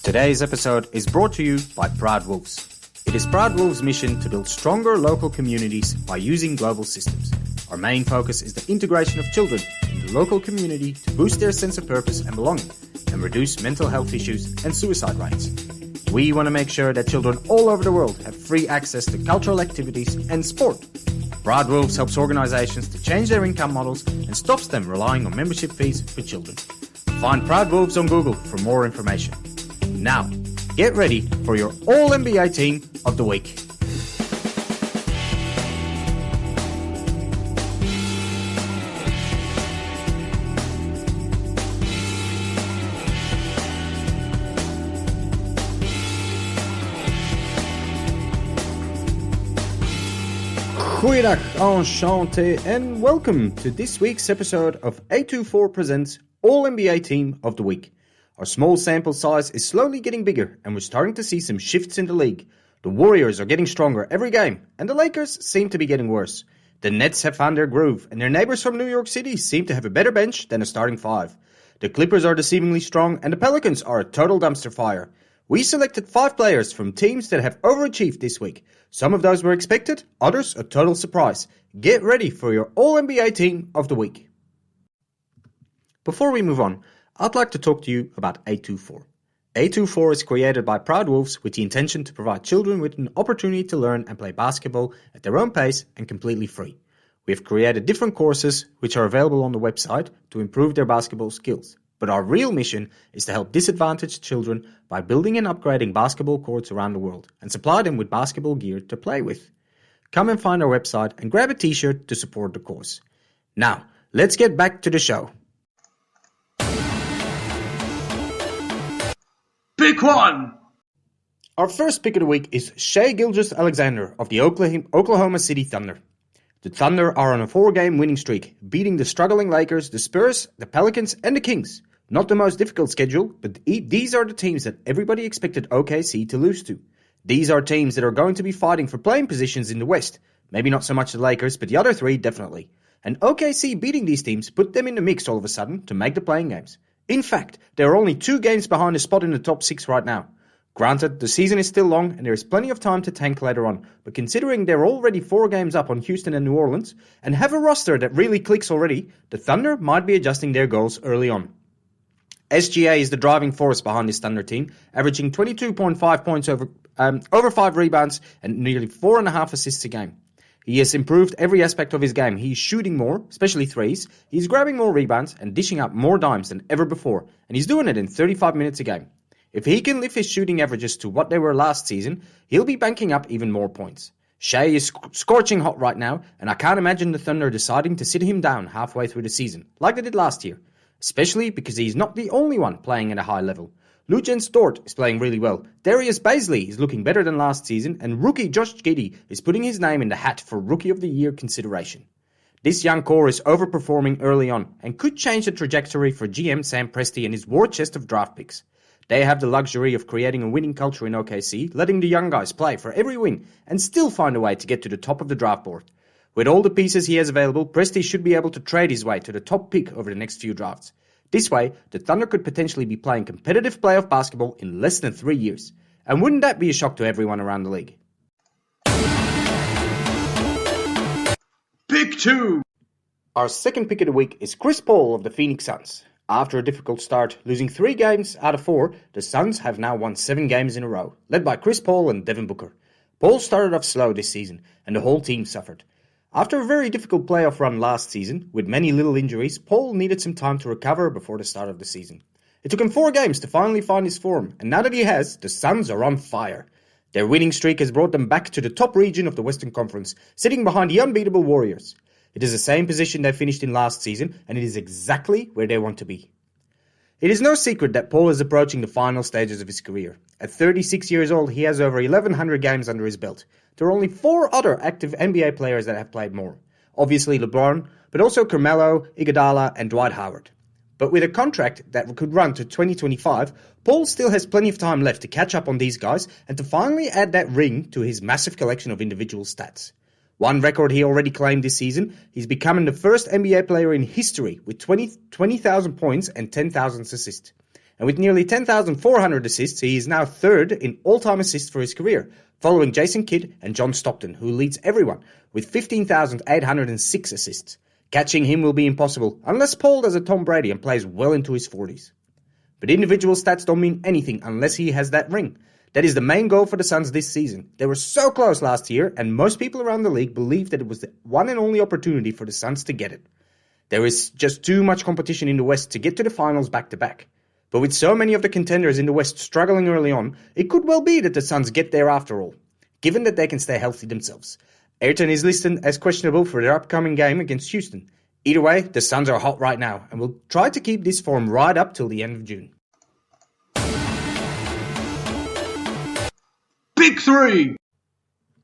Today's episode is brought to you by Proud Wolves. It is Proud Wolves' mission to build stronger local communities by using global systems. Our main focus is the integration of children in the local community to boost their sense of purpose and belonging and reduce mental health issues and suicide rates. We want to make sure that children all over the world have free access to cultural activities and sport. Proud Wolves helps organizations to change their income models and stops them relying on membership fees for children. Find Proud Wolves on Google for more information. Now, get ready for your All-NBA Team of the Week. Goeiedag, enchantée, and welcome to this week's episode of A24 Presents All-NBA Team of the Week. Our small sample size is slowly getting bigger, and we're starting to see some shifts in the league. The Warriors are getting stronger every game, and the Lakers seem to be getting worse. The Nets have found their groove, and their neighbours from New York City seem to have a better bench than a starting five. The Clippers are deceivingly strong, and the Pelicans are a total dumpster fire. We selected 5 players from teams that have overachieved this week. Some of those were expected, others a total surprise. Get ready for your All-NBA Team of the Week. Before we move on, I'd like to talk to you about A24. A24 is created by Proud Wolves with the intention to provide children with an opportunity to learn and play basketball at their own pace and completely free. We have created different courses which are available on the website to improve their basketball skills. But our real mission is to help disadvantaged children by building and upgrading basketball courts around the world and supply them with basketball gear to play with. Come and find our website and grab a t-shirt to support the course. Now, let's get back to the show. Pick one! Our first pick of the week is Shea Gilges Alexander of the Oklahoma City Thunder. The Thunder are on a 4-game winning streak, beating the struggling Lakers, the Spurs, the Pelicans, and the Kings. Not the most difficult schedule, but these are the teams that everybody expected OKC to lose to. These are teams that are going to be fighting for playing positions in the West. Maybe not so much the Lakers, but the other 3 definitely. And OKC beating these teams put them in the mix all of a sudden to make the playing games. In fact, they are only 2 games behind a spot in the top 6 right now. Granted, the season is still long and there is plenty of time to tank later on, but considering they're already 4 games up on Houston and New Orleans and have a roster that really clicks already, the Thunder might be adjusting their goals early on. SGA is the driving force behind this Thunder team, averaging 22.5 points over 5 rebounds and nearly 4.5 assists a game. He has improved every aspect of his game. He's shooting more, especially threes. He's grabbing more rebounds and dishing out more dimes than ever before. And he's doing it in 35 minutes a game. If he can lift his shooting averages to what they were last season, he'll be banking up even more points. Shea is scorching hot right now, and I can't imagine the Thunder deciding to sit him down halfway through the season, like they did last year. Especially because he's not the only one playing at a high level. Luguentz Dort is playing really well. Darius Bazley is looking better than last season, and rookie Josh Giddey is putting his name in the hat for Rookie of the Year consideration. This young core is overperforming early on and could change the trajectory for GM Sam Presti and his war chest of draft picks. They have the luxury of creating a winning culture in OKC, letting the young guys play for every win and still find a way to get to the top of the draft board. With all the pieces he has available, Presti should be able to trade his way to the top pick over the next few drafts. This way, the Thunder could potentially be playing competitive playoff basketball in less than 3 years. And wouldn't that be a shock to everyone around the league? Pick 2! Our second pick of the week is Chris Paul of the Phoenix Suns. After a difficult start, losing 3 games out of 4, the Suns have now won 7 games in a row, led by Chris Paul and Devin Booker. Paul started off slow this season, and the whole team suffered. After a very difficult playoff run last season, with many little injuries, Paul needed some time to recover before the start of the season. It took him 4 games to finally find his form, and now that he has, the Suns are on fire. Their winning streak has brought them back to the top region of the Western Conference, sitting behind the unbeatable Warriors. It is the same position they finished in last season, and it is exactly where they want to be. It is no secret that Paul is approaching the final stages of his career. At 36 years old, he has over 1,100 games under his belt. There are only 4 other active NBA players that have played more. Obviously LeBron, but also Carmelo, Iguodala, and Dwight Howard. But with a contract that could run to 2025, Paul still has plenty of time left to catch up on these guys and to finally add that ring to his massive collection of individual stats. One record he already claimed this season, he's becoming the first NBA player in history with 20,000 points and 10,000 assists. And with nearly 10,400 assists, he is now third in all-time assists for his career, following Jason Kidd and John Stockton, who leads everyone with 15,806 assists. Catching him will be impossible, unless Paul does a Tom Brady and plays well into his 40s. But individual stats don't mean anything unless he has that ring. That is the main goal for the Suns this season. They were so close last year, and most people around the league believe that it was the one and only opportunity for the Suns to get it. There is just too much competition in the West to get to the finals back-to-back. But with so many of the contenders in the West struggling early on, it could well be that the Suns get there after all, given that they can stay healthy themselves. Ayrton is listed as questionable for their upcoming game against Houston. Either way, the Suns are hot right now, and will try to keep this form right up till the end of June. Pick 3!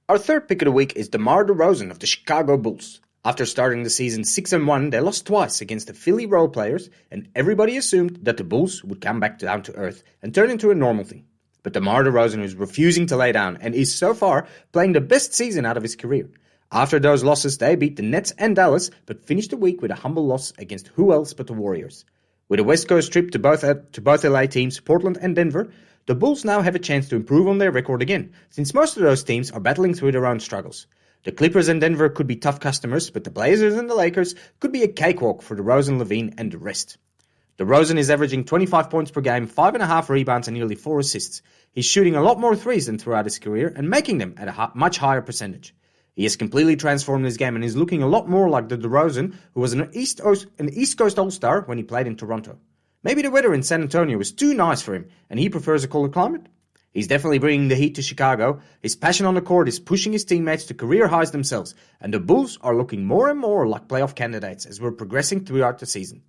Our third pick of the week is Demar Derozan of the Chicago Bulls. After starting the season 6-1, they lost twice against the Philly role players, and everybody assumed that the Bulls would come back down to earth and turn into a normal thing. But Demar Derozan is refusing to lay down and is so far playing the best season out of his career. After those losses, they beat the Nets and Dallas, but finished the week with a humble loss against who else but the Warriors. With a West Coast trip to both LA teams, Portland and Denver, the Bulls now have a chance to improve on their record again, since most of those teams are battling through their own struggles. The Clippers and Denver could be tough customers, but the Blazers and the Lakers could be a cakewalk for DeRozan, Levine, and the rest. DeRozan is averaging 25 points per game, 5.5 rebounds, and nearly 4 assists. He's shooting a lot more threes than throughout his career and making them at a much higher percentage. He has completely transformed his game and is looking a lot more like the DeRozan who was an East Coast All-Star when he played in Toronto. Maybe the weather in San Antonio was too nice for him, and he prefers a colder climate. He's definitely bringing the heat to Chicago. His passion on the court is pushing his teammates to career highs themselves, and the Bulls are looking more and more like playoff candidates as we're progressing throughout the season.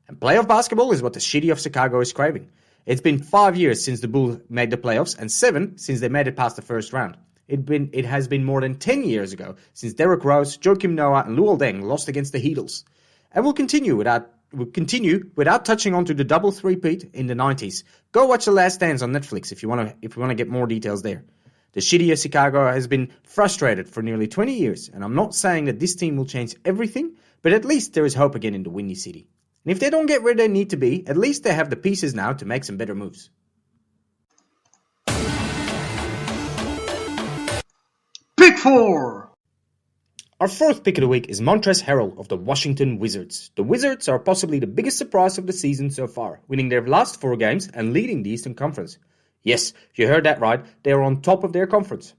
And playoff basketball is what the city of Chicago is craving. It's been 5 years since the Bulls made the playoffs, and 7 since they made it past the first round. It has been more than 10 years ago since Derrick Rose, Joakim Noah, and Luol Deng lost against the Heatles. And we'll continue without touching on to the double three-peat in the 90s. Go watch The Last Dance on Netflix if you want to get more details there. The city of Chicago has been frustrated for nearly 20 years, and I'm not saying that this team will change everything, but at least there is hope again in the Windy City. And if they don't get where they need to be, at least they have the pieces now to make some better moves. Pick 4! Our fourth pick of the week is Montrezl Harrell of the Washington Wizards. The Wizards are possibly the biggest surprise of the season so far, winning their last 4 games and leading the Eastern Conference. Yes, you heard that right, they are on top of their conference.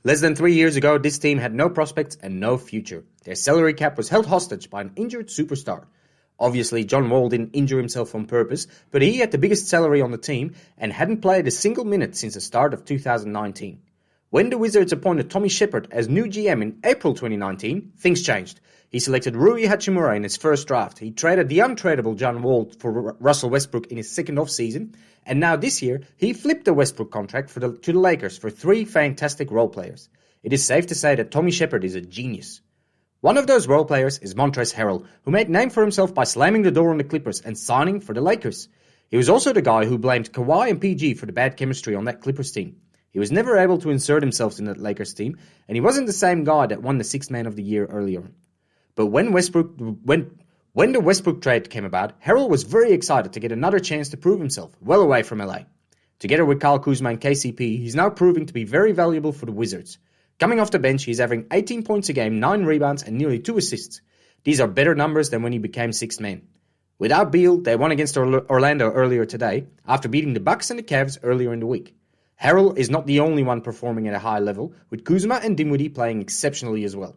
Less than 3 years ago, this team had no prospects and no future. Their salary cap was held hostage by an injured superstar. Obviously, John Wall didn't injure himself on purpose, but he had the biggest salary on the team and hadn't played a single minute since the start of 2019. When the Wizards appointed Tommy Shepard as new GM in April 2019, things changed. He selected Rui Hachimura in his first draft. He traded the untradeable John Wall for Russell Westbrook in his second offseason, and now this year, he flipped the Westbrook contract to the Lakers for 3 fantastic role players. It is safe to say that Tommy Shepard is a genius. One of those role players is Montrezl Harrell, who made name for himself by slamming the door on the Clippers and signing for the Lakers. He was also the guy who blamed Kawhi and PG for the bad chemistry on that Clippers team. He was never able to insert himself in that Lakers team, and he wasn't the same guy that won the 6th Man of the Year earlier on. But when the Westbrook trade came about, Harrell was very excited to get another chance to prove himself, well away from LA. Together with Kyle Kuzma and KCP, he's now proving to be very valuable for the Wizards. Coming off the bench, he's averaging 18 points a game, 9 rebounds, and nearly 2 assists. These are better numbers than when he became 6th man. Without Beal, they won against Orlando earlier today, after beating the Bucks and the Cavs earlier in the week. Harrell is not the only one performing at a high level, with Kuzma and Dinwiddie playing exceptionally as well.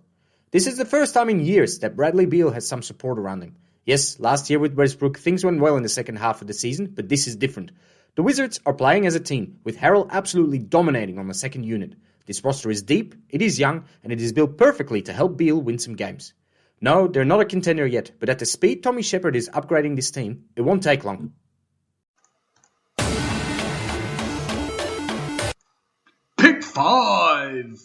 This is the first time in years that Bradley Beal has some support around him. Yes, last year with Westbrook, things went well in the second half of the season, but this is different. The Wizards are playing as a team, with Harrell absolutely dominating on the second unit. This roster is deep, it is young, and it is built perfectly to help Beal win some games. No, they're not a contender yet, but at the speed Tommy Shepard is upgrading this team, it won't take long. Pick 5!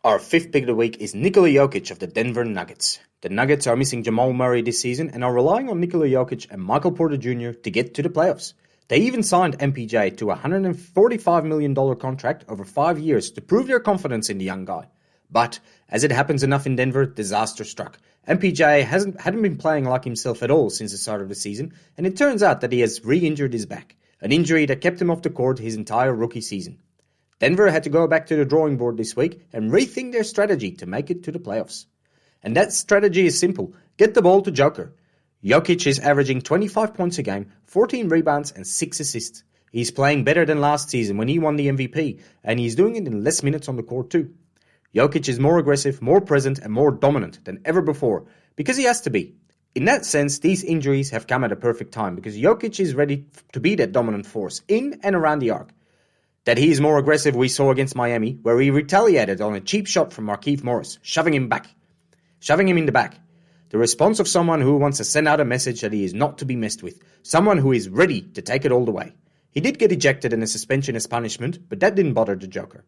Our fifth pick of the week is Nikola Jokic of the Denver Nuggets. The Nuggets are missing Jamal Murray this season and are relying on Nikola Jokic and Michael Porter Jr. to get to the playoffs. They even signed MPJ to a $145 million contract over 5 years to prove their confidence in the young guy. But, As it happens enough in Denver, disaster struck. MPJ hadn't been playing like himself at all since the start of the season, and it turns out that he has re-injured his back, an injury that kept him off the court his entire rookie season. Denver had to go back to the drawing board this week and rethink their strategy to make it to the playoffs. And that strategy is simple. Get the ball to Joker. Jokic is averaging 25 points a game, 14 rebounds and 6 assists. He's playing better than last season when he won the MVP, and he's doing it in less minutes on the court too. Jokic is more aggressive, more present and more dominant than ever before, because he has to be. In that sense, these injuries have come at a perfect time, because Jokic is ready to be that dominant force in and around the arc. That he is more aggressive we saw against Miami, where he retaliated on a cheap shot from Markieff Morris, shoving him in the back. The response of someone who wants to send out a message that he is not to be messed with, someone who is ready to take it all the way. He did get ejected and a suspension as punishment, but that didn't bother the Joker.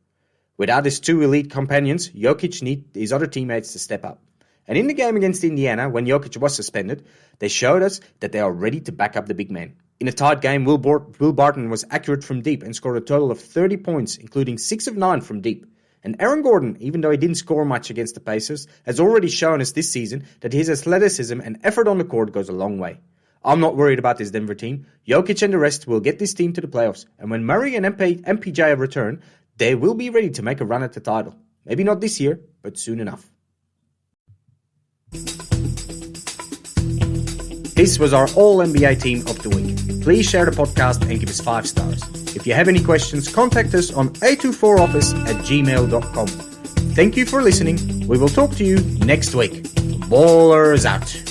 Without his two elite companions, Jokic needs his other teammates to step up. And in the game against Indiana, when Jokic was suspended, they showed us that they are ready to back up the big man. In a tight game, Will Barton was accurate from deep and scored a total of 30 points, including 6 of 9 from deep. And Aaron Gordon, even though he didn't score much against the Pacers, has already shown us this season that his athleticism and effort on the court goes a long way. I'm not worried about this Denver team. Jokic and the rest will get this team to the playoffs, and when Murray and MPJ return, they will be ready to make a run at the title. Maybe not this year, but soon enough. This was our All-NBA team of the week. Please share the podcast and give us 5 stars. If you have any questions, contact us on a24office@gmail.com. Thank you for listening. We will talk to you next week. Ballers out.